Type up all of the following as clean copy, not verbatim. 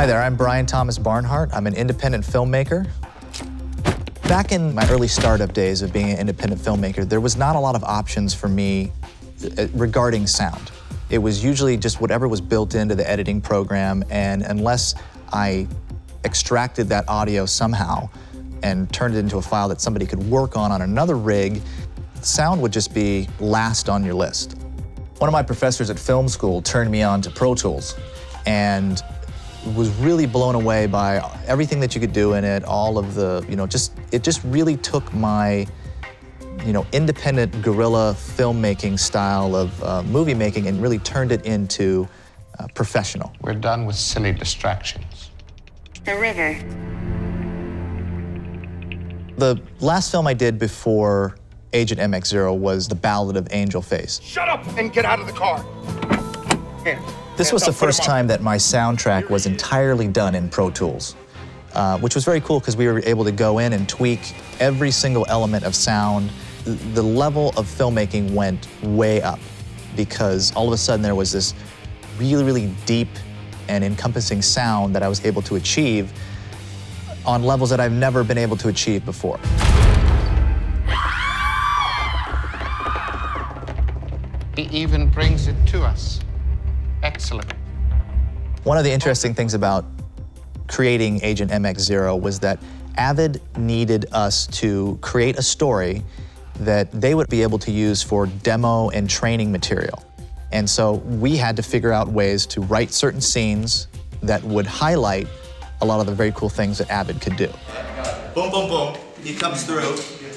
Hi there, I'm Brian Thomas Barnhart. I'm an independent filmmaker. Back in my early startup days of being an independent filmmaker, there was not a lot of options for me regarding sound. It was usually just whatever was built into the editing program, and unless I extracted that audio somehow and turned it into a file that somebody could work on another rig, sound would just be last on your list. One of my professors at film school turned me on to Pro Tools and was really blown away by everything that you could do in it, all of the, it just really took my, independent guerrilla filmmaking style of movie making and really turned it into professional. We're done with silly distractions. The river. The last film I did before Agent MX0 was The Ballad of Angel Face. Shut up and get out of the car. This was the first time that my soundtrack was entirely done in Pro Tools, which was very cool because we were able to go in and tweak every single element of sound. The level of filmmaking went way up because all of a sudden there was this really, really deep and encompassing sound that I was able to achieve on levels that I've never been able to achieve before. He even brings it to us. Excellent. One of the interesting things about creating Agent MX0 was that Avid needed us to create a story that they would be able to use for demo and training material. And so we had to figure out ways to write certain scenes that would highlight a lot of the very cool things that Avid could do. Boom, boom, boom. He comes through,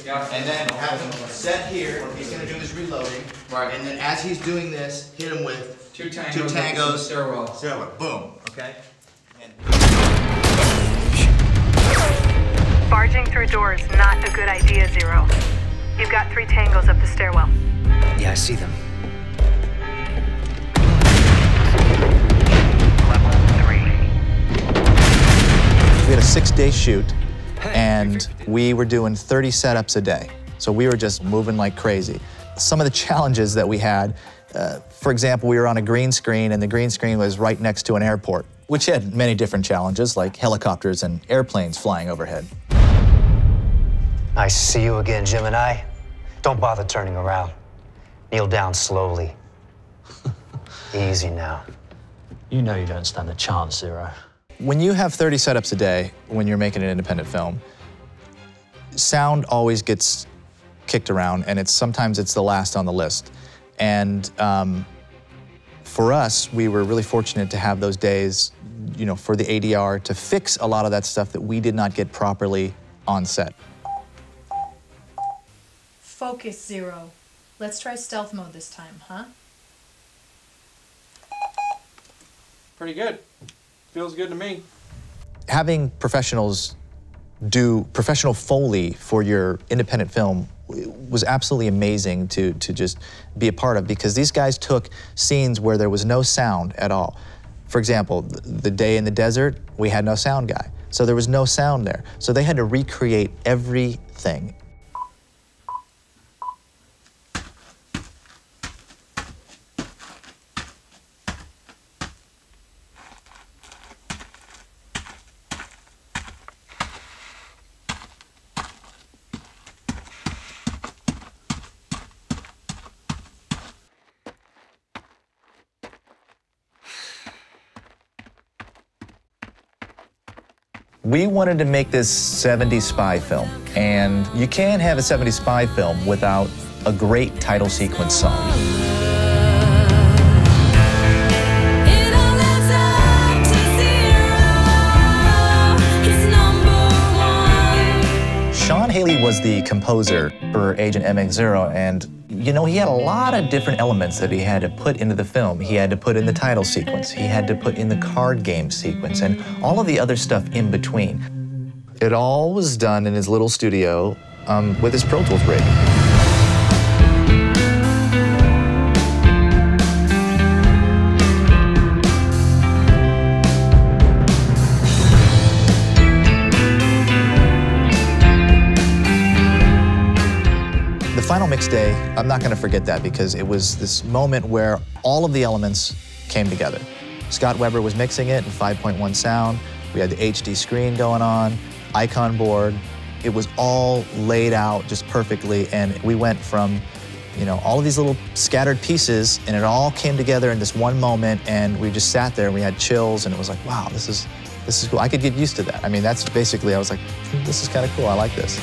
and then have him set here. He's going to do this reloading. Right. And then as he's doing this, hit him with two tangos. Stairwell. Boom. Okay. Barging through doors, not a good idea, Zero. You've got 3 tangos up the stairwell. Yeah, I see them. Level 3. We had a 6-day shoot, and we were doing 30 setups a day. So we were just moving like crazy. Some of the challenges that we had, for example, we were on a green screen, and the green screen was right next to an airport, which had many different challenges, like helicopters and airplanes flying overhead. Nice to see you again, Gemini. Don't bother turning around. Kneel down slowly. Easy now. You know you don't stand a chance, Zero. When you have 30 setups a day, when you're making an independent film, sound always gets kicked around, and sometimes it's the last on the list. And for us, we were really fortunate to have those days, for the ADR to fix a lot of that stuff that we did not get properly on set. Focus, Zero. Let's try stealth mode this time, huh? Pretty good. Feels good to me. Having professionals do professional Foley for your independent film was absolutely amazing to just be a part of, because these guys took scenes where there was no sound at all. For example, the day in the desert, we had no sound guy. So there was no sound there. So they had to recreate everything. We wanted to make this 70s spy film, and you can't have a 70s spy film without a great title sequence song. Sean Halley was the composer for Agent MX0, and he had a lot of different elements that he had to put into the film. He had to put in the title sequence, he had to put in the card game sequence, and all of the other stuff in between. It all was done in his little studio with his Pro Tools rig. The final mix day, I'm not going to forget that, because it was this moment where all of the elements came together. Scott Weber was mixing it in 5.1 sound. We had the HD screen going on, icon board. It was all laid out just perfectly, and we went from, you know, all of these little scattered pieces, and it all came together in this one moment, and we just sat there and we had chills, and it was like, wow, this is cool. I could get used to that. I mean, that's basically, I was like, this is kind of cool, I like this.